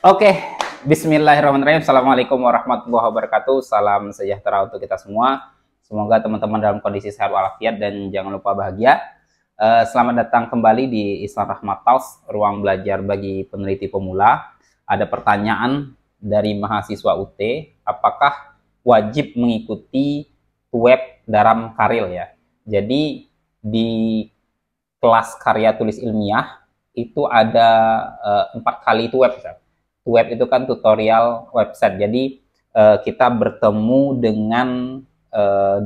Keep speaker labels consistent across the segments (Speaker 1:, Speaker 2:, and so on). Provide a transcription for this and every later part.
Speaker 1: Oke, Bismillahirrahmanirrahim. Assalamualaikum warahmatullahi wabarakatuh. Salam sejahtera untuk kita semua. Semoga teman-teman dalam kondisi sehat walafiat dan jangan lupa bahagia. Selamat datang kembali di Islam Rahmat Talks, ruang belajar bagi peneliti pemula. Ada pertanyaan dari mahasiswa UT, apakah wajib mengikuti web dalam Karil ya? Jadi di kelas karya tulis ilmiah itu ada 4 kali itu web. Web itu kan tutorial website. Jadi kita bertemu dengan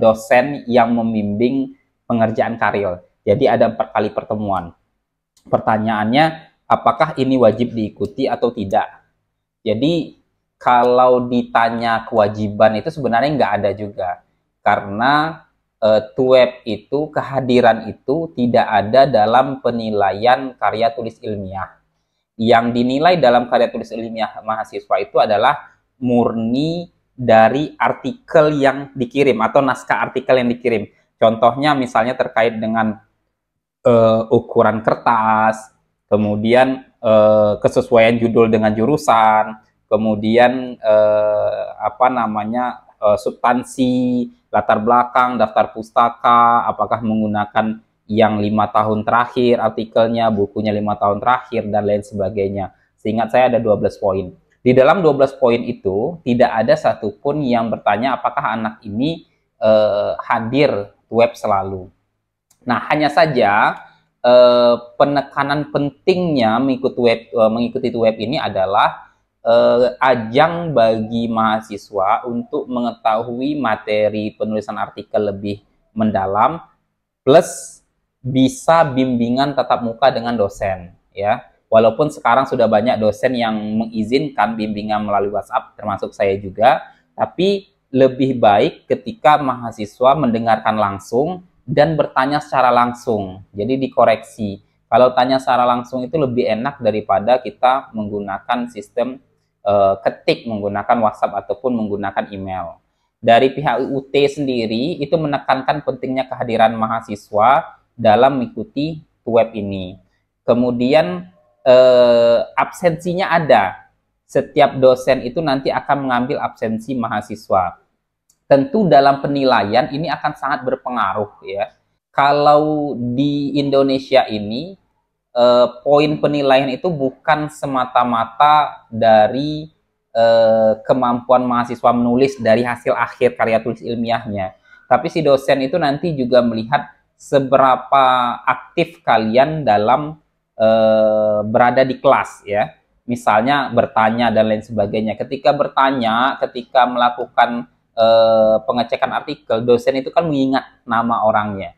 Speaker 1: dosen yang membimbing pengerjaan Karil. Jadi ada 4 kali pertemuan. Pertanyaannya, apakah ini wajib diikuti atau tidak? Jadi kalau ditanya kewajiban itu sebenarnya nggak ada juga. Karena web itu, kehadiran itu tidak ada dalam penilaian karya tulis ilmiah. Yang dinilai dalam karya tulis ilmiah mahasiswa itu adalah murni dari artikel yang dikirim atau naskah artikel yang dikirim. Contohnya misalnya terkait dengan ukuran kertas, kemudian kesesuaian judul dengan jurusan, kemudian substansi, latar belakang, daftar pustaka, apakah menggunakan yang 5 tahun terakhir artikelnya, bukunya 5 tahun terakhir, dan lain sebagainya. Seingat saya ada 12 poin. Di dalam 12 poin itu tidak ada satupun yang bertanya apakah anak ini hadir web selalu. Nah, hanya saja penekanan pentingnya mengikuti web ini adalah ajang bagi mahasiswa untuk mengetahui materi penulisan artikel lebih mendalam, plus bisa bimbingan tatap muka dengan dosen ya. Walaupun sekarang sudah banyak dosen yang mengizinkan bimbingan melalui WhatsApp, termasuk saya juga, tapi lebih baik ketika mahasiswa mendengarkan langsung dan bertanya secara langsung. Jadi dikoreksi. Kalau tanya secara langsung itu lebih enak daripada kita menggunakan sistem ketik, menggunakan WhatsApp ataupun menggunakan email. Dari pihak UT sendiri itu menekankan pentingnya kehadiran mahasiswa dalam mengikuti web ini. Kemudian absensinya ada. Setiap dosen itu nanti akan mengambil absensi mahasiswa. Tentu dalam penilaian ini akan sangat berpengaruh ya. Kalau di Indonesia ini poin penilaian itu bukan semata-mata dari kemampuan mahasiswa menulis dari hasil akhir karya tulis ilmiahnya. Tapi si dosen itu nanti juga melihat seberapa aktif kalian dalam berada di kelas ya. Misalnya bertanya dan lain sebagainya. Ketika bertanya, ketika melakukan pengecekan artikel, dosen itu kan mengingat nama orangnya.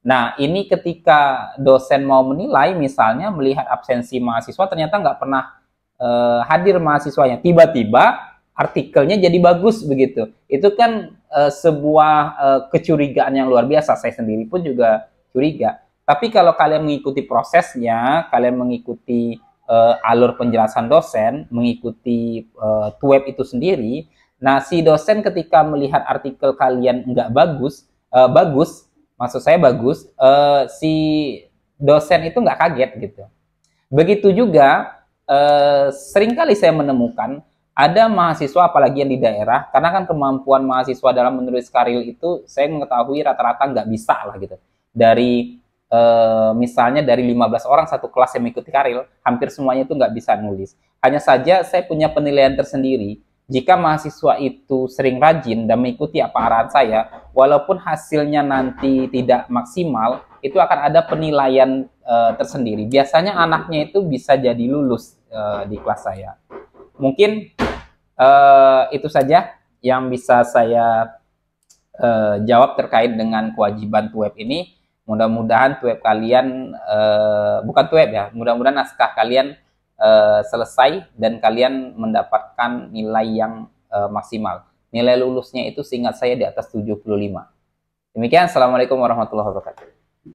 Speaker 1: Nah, ini ketika dosen mau menilai, misalnya melihat absensi mahasiswa, ternyata nggak pernah hadir mahasiswanya. Tiba-tiba artikelnya jadi bagus begitu. Itu kan sebuah kecurigaan yang luar biasa. Saya sendiri pun juga curiga. Tapi kalau kalian mengikuti prosesnya, kalian mengikuti alur penjelasan dosen, mengikuti web itu sendiri, nah si dosen ketika melihat artikel kalian nggak bagus, maksud saya bagus, si dosen itu nggak kaget gitu. Begitu juga seringkali saya menemukan ada mahasiswa apalagi yang di daerah, karena kan kemampuan mahasiswa dalam menulis karil itu saya mengetahui rata-rata nggak bisa lah gitu. Dari misalnya dari 15 orang satu kelas yang mengikuti karil, hampir semuanya itu nggak bisa nulis. Hanya saja saya punya penilaian tersendiri. Jika mahasiswa itu sering rajin dan mengikuti apa arahan saya, walaupun hasilnya nanti tidak maksimal, itu akan ada penilaian tersendiri. Biasanya anaknya itu bisa jadi lulus di kelas saya. Mungkin itu saja yang bisa saya jawab terkait dengan kewajiban web ini. Mudah-mudahan web kalian, bukan web ya, mudah-mudahan naskah kalian selesai dan kalian mendapatkan nilai yang maksimal. Nilai lulusnya itu seingat saya di atas 75. Demikian, Assalamualaikum warahmatullahi wabarakatuh.